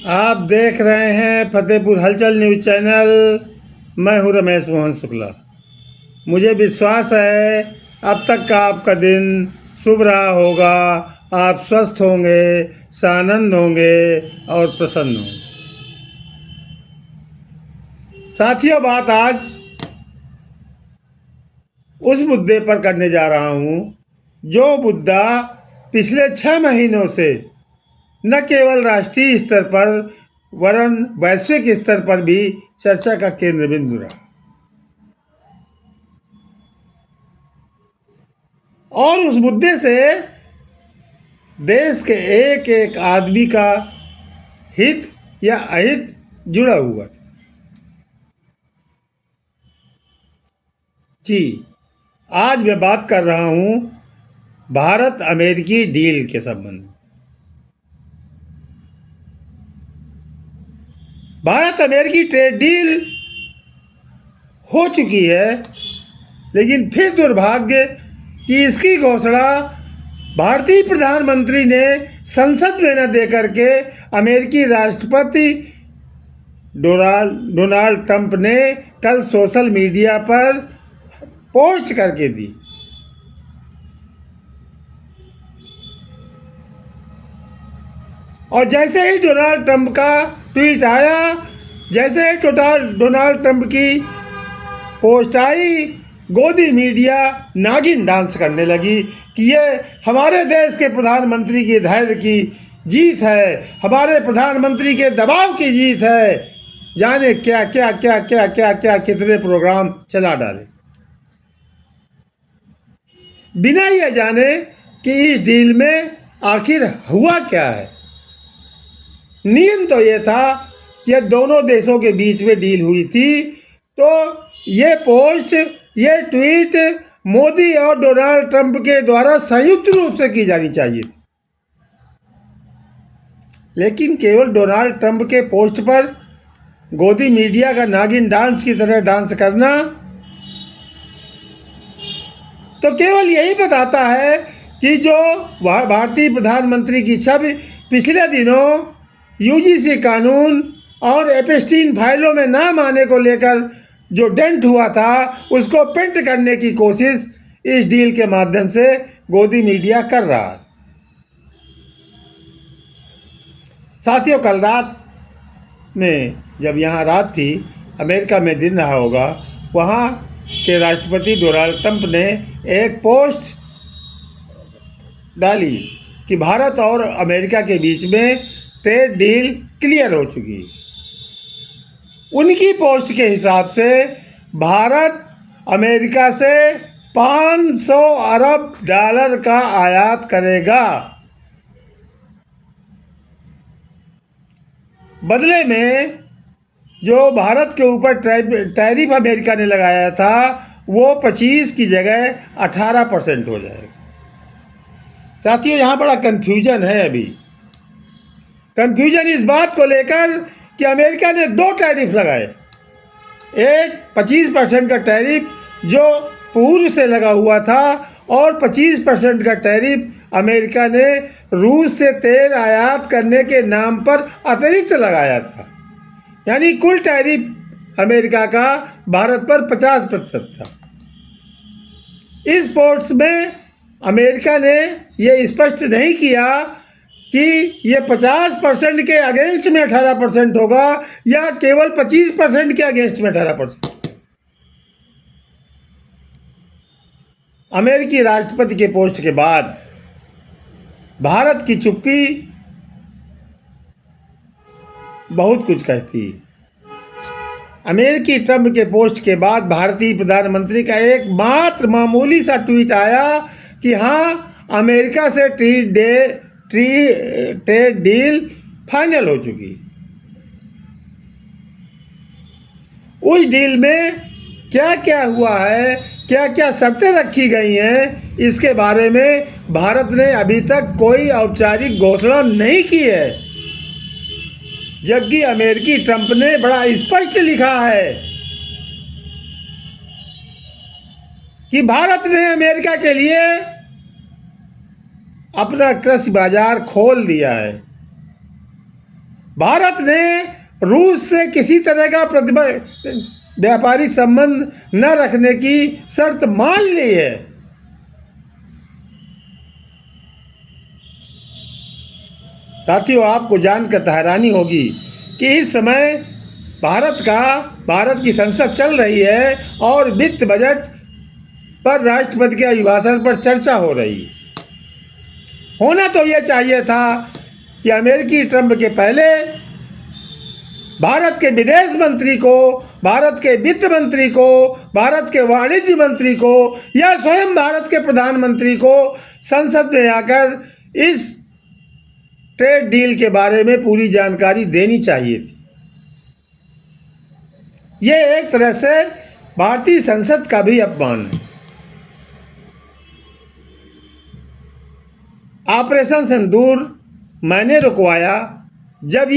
आप देख रहे हैं फतेहपुर हलचल न्यूज चैनल। मैं हूं रमेश मोहन शुक्ला। मुझे विश्वास है अब तक का आपका दिन शुभ रहा होगा। आप स्वस्थ होंगे, सानंद होंगे और प्रसन्न होंगे। साथियों, बात आज उस मुद्दे पर करने जा रहा हूं जो मुद्दा पिछले 6 महीनों से न केवल राष्ट्रीय स्तर पर वरन वैश्विक स्तर पर भी चर्चा का केंद्र बिंदु रहा। और उस मुद्दे से देश के एक एक आदमी का हित या अहित जुड़ा हुआ था। जी, आज मैं बात कर रहा हूं भारत अमेरिकी डील के संबंध में। भारत अमेरिकी ट्रेड डील हो चुकी है, लेकिन फिर दुर्भाग्य कि इसकी घोषणा भारतीय प्रधानमंत्री ने संसद में न देकर के अमेरिकी राष्ट्रपति डोनाल्ड ट्रंप ने कल सोशल मीडिया पर पोस्ट करके दी। और जैसे ही डोनाल्ड ट्रंप का ट्वीट आया, जैसे ही डोनाल्ड ट्रंप की पोस्ट आई, गोदी मीडिया नागिन डांस करने लगी कि ये हमारे देश के प्रधानमंत्री के धैर्य की जीत है, हमारे प्रधानमंत्री के दबाव की जीत है। जाने क्या क्या क्या क्या क्या क्या कितने प्रोग्राम चला डाले, बिना यह जाने कि इस डील में आखिर हुआ क्या है। नियम तो ये था कि दोनों देशों के बीच में डील हुई थी, तो ये पोस्ट, ये ट्वीट मोदी और डोनाल्ड ट्रंप के द्वारा संयुक्त रूप से की जानी चाहिए थी। लेकिन केवल डोनाल्ड ट्रंप के पोस्ट पर गोदी मीडिया का नागिन डांस की तरह डांस करना तो केवल यही बताता है कि जो भारतीय प्रधानमंत्री की छवि पिछले दिनों यूजीसी कानून और एपस्टीन फाइलों में नाम आने को लेकर जो डेंट हुआ था, उसको पेंट करने की कोशिश इस डील के माध्यम से गोदी मीडिया कर रहा है। साथियों, कल रात में जब यहाँ रात थी, अमेरिका में दिन रहा होगा, वहाँ के राष्ट्रपति डोनाल्ड ट्रंप ने एक पोस्ट डाली कि भारत और अमेरिका के बीच में ट्रेड डील क्लियर हो चुकी है। उनकी पोस्ट के हिसाब से भारत अमेरिका से 500 अरब डॉलर का आयात करेगा। बदले में जो भारत के ऊपर टैरिफ अमेरिका ने लगाया था, वो 25 की जगह 18% हो जाएगा। साथियों, यहाँ बड़ा कन्फ्यूजन है। अभी कन्फ्यूजन इस बात को लेकर कि अमेरिका ने 2 टैरिफ लगाए। एक 25% का टैरिफ जो पूर्व से लगा हुआ था, और 25% का टैरिफ अमेरिका ने रूस से तेल आयात करने के नाम पर अतिरिक्त लगाया था। यानी कुल टैरिफ अमेरिका का भारत पर 50% था। इस पोस्ट में अमेरिका ने यह स्पष्ट नहीं किया कि ये 50% के अगेंस्ट में 18% होगा या केवल 25% के अगेंस्ट में 18%। अमेरिकी राष्ट्रपति के पोस्ट के बाद भारत की चुप्पी बहुत कुछ कहती है। अमेरिकी ट्रंप के पोस्ट के बाद भारतीय प्रधानमंत्री का एक मात्र मामूली सा ट्वीट आया कि हाँ, अमेरिका से ट्रेड डील फाइनल हो चुकी। उस डील में क्या क्या हुआ है, क्या क्या शर्तें रखी गई हैं, इसके बारे में भारत ने अभी तक कोई औपचारिक घोषणा नहीं की है। जबकि अमेरिकी ट्रंप ने बड़ा स्पष्ट लिखा है कि भारत ने अमेरिका के लिए अपना कृषि बाजार खोल दिया है। भारत ने रूस से किसी तरह का व्यापारिक संबंध न रखने की शर्त मान ली है। साथियों, आपको जानकर हैरानी होगी कि इस समय भारत की संसद चल रही है और वित्त बजट पर राष्ट्रपति के अभिभाषण पर चर्चा हो रही है। होना तो यह चाहिए था कि अमेरिकी ट्रंप के पहले भारत के विदेश मंत्री को, भारत के वित्त मंत्री को, भारत के वाणिज्य मंत्री को या स्वयं भारत के प्रधानमंत्री को संसद में आकर इस ट्रेड डील के बारे में पूरी जानकारी देनी चाहिए थी। यह एक तरह से भारतीय संसद का भी अपमान है। ऑपरेशन सिंदूर मैंने रुकवाया जब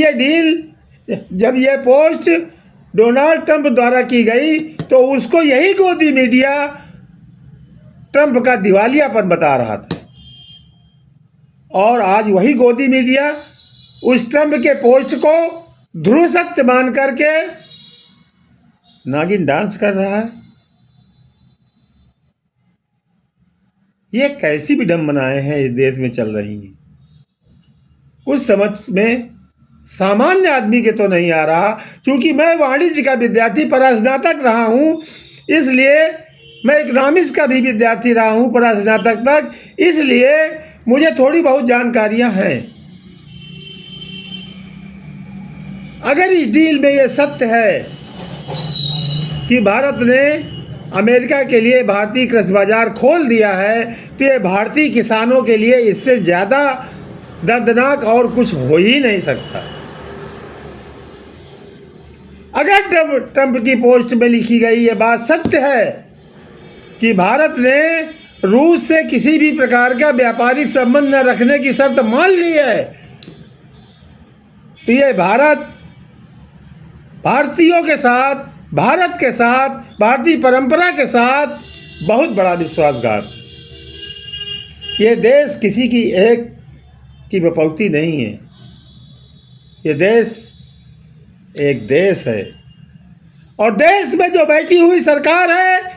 यह पोस्ट डोनाल्ड ट्रंप द्वारा की गई तो उसको यही गोदी मीडिया ट्रंप का दिवालियापन बता रहा था, और आज वही गोदी मीडिया उस ट्रंप के पोस्ट को ध्रुव सत्य मान करके नागिन डांस कर रहा है। ये कैसी विडंबनाएं हैं इस देश में चल रही हैं, कुछ समझ में सामान्य आदमी के तो नहीं आ रहा। क्योंकि मैं वाणिज्य का विद्यार्थी परास्नातक रहा हूँ, इसलिए मैं इकोनॉमिक्स का भी विद्यार्थी रहा हूँ परास्नातक तक, इसलिए मुझे थोड़ी बहुत जानकारियाँ हैं। अगर इस डील में ये सत्य है कि भारत ने अमेरिका के लिए भारतीय कृषि बाजार खोल दिया है, तो ये भारतीय किसानों के लिए इससे ज़्यादा दर्दनाक और कुछ हो ही नहीं सकता। अगर ट्रंप की पोस्ट में लिखी गई ये बात सत्य है कि भारत ने रूस से किसी भी प्रकार का व्यापारिक संबंध न रखने की शर्त मान ली है, तो ये भारतीयों के साथ, भारत के साथ, भारतीय परंपरा के साथ बहुत बड़ा विश्वासघात। ये देश किसी की एक की बपौती नहीं है, ये देश एक देश है, और देश में जो बैठी हुई सरकार है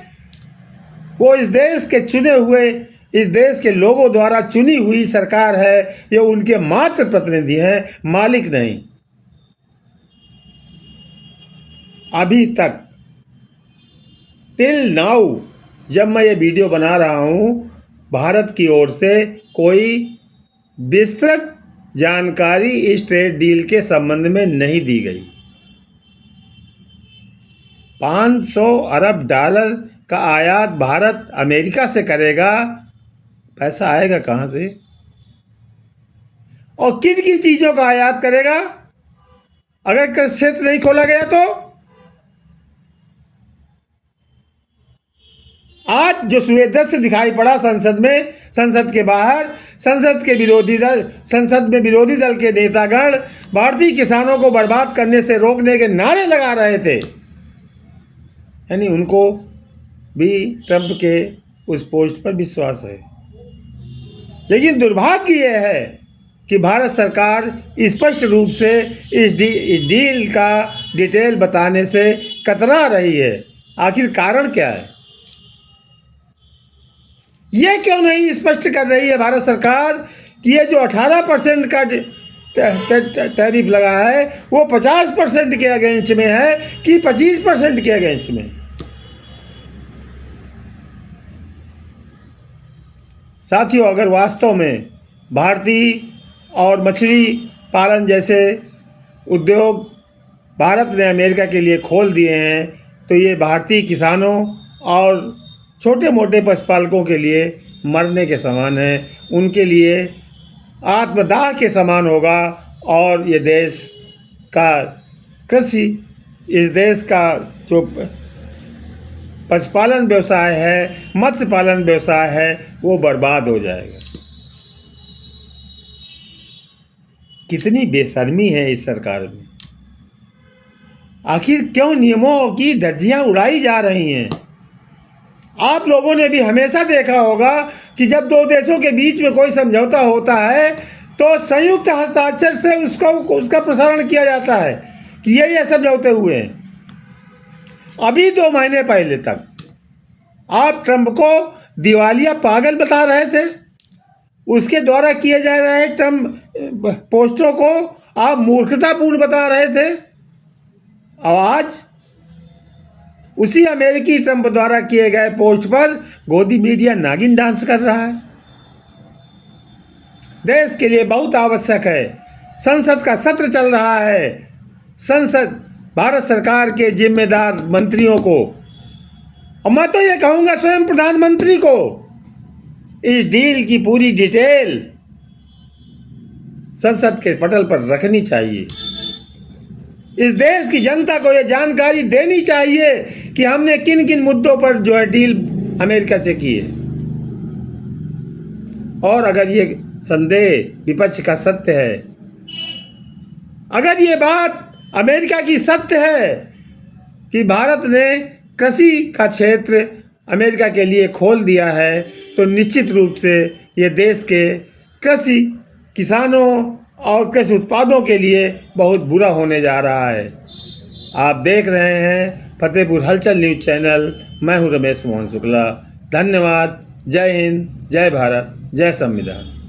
वो इस देश के चुने हुए, इस देश के लोगों द्वारा चुनी हुई सरकार है। ये उनके मात्र प्रतिनिधि हैं, मालिक नहीं। अभी तक टिल नाउ जब मैं ये वीडियो बना रहा हूँ, भारत की ओर से कोई विस्तृत जानकारी इस ट्रेड डील के संबंध में नहीं दी गई। 500 अरब डॉलर का आयात भारत अमेरिका से करेगा, पैसा आएगा कहाँ से? और किन किन चीज़ों का आयात करेगा अगर कृषि क्षेत्र नहीं खोला गया तो? आज जो सुदृश्य दिखाई पड़ा संसद में, संसद के बाहर, संसद में विरोधी दल के नेतागण भारतीय किसानों को बर्बाद करने से रोकने के नारे लगा रहे थे, यानी उनको भी ट्रंप के उस पोस्ट पर विश्वास है। लेकिन दुर्भाग्य यह है कि भारत सरकार स्पष्ट रूप से इस डील का डिटेल बताने से कतरा रही है। आखिर कारण क्या है? ये क्यों नहीं स्पष्ट कर रही है भारत सरकार कि ये जो 18% का टैरिफ लगा है वो 50% के अगेंस्ट में है कि 25% के अगेंस्ट में? साथियों, अगर वास्तव में भारतीय और मछली पालन जैसे उद्योग भारत ने अमेरिका के लिए खोल दिए हैं, तो ये भारतीय किसानों और छोटे मोटे पशुपालकों के लिए मरने के समान है, उनके लिए आत्मदाह के समान होगा। और ये देश का कृषि, इस देश का जो पशुपालन व्यवसाय है, मत्स्य पालन व्यवसाय है, वो बर्बाद हो जाएगा। कितनी बेशर्मी है इस सरकार में। आखिर क्यों नियमों की धज्जियां उड़ाई जा रही हैं? आप लोगों ने भी हमेशा देखा होगा कि जब दो देशों के बीच में कोई समझौता होता है तो संयुक्त हस्ताक्षर से उसका प्रसारण किया जाता है कि ये समझौते हुए हैं। अभी 2 महीने पहले तक आप ट्रंप को दिवालिया पागल बता रहे थे, उसके द्वारा किए जा रहे ट्रंप पोस्टों को आप मूर्खतापूर्ण बता रहे थे। और आज उसी अमेरिकी ट्रंप द्वारा किए गए पोस्ट पर गोदी मीडिया नागिन डांस कर रहा है। देश के लिए बहुत आवश्यक है। संसद का सत्र चल रहा है। संसद भारत सरकार के जिम्मेदार मंत्रियों को, और मैं तो ये कहूँगा स्वयं प्रधानमंत्री को, इस डील की पूरी डिटेल संसद के पटल पर रखनी चाहिए। इस देश की जनता को ये जानकारी देनी चाहिए कि हमने किन किन मुद्दों पर जो है डील अमेरिका से की है। और अगर ये संदेह विपक्ष का सत्य है, अगर ये बात अमेरिका की सत्य है कि भारत ने कृषि का क्षेत्र अमेरिका के लिए खोल दिया है, तो निश्चित रूप से ये देश के कृषि किसानों और कृषि उत्पादों के लिए बहुत बुरा होने जा रहा है। आप देख रहे हैं फतेहपुर हलचल न्यूज़ चैनल। मैं हूं रमेश मोहन शुक्ला। धन्यवाद। जय हिंद, जय भारत, जय संविधान।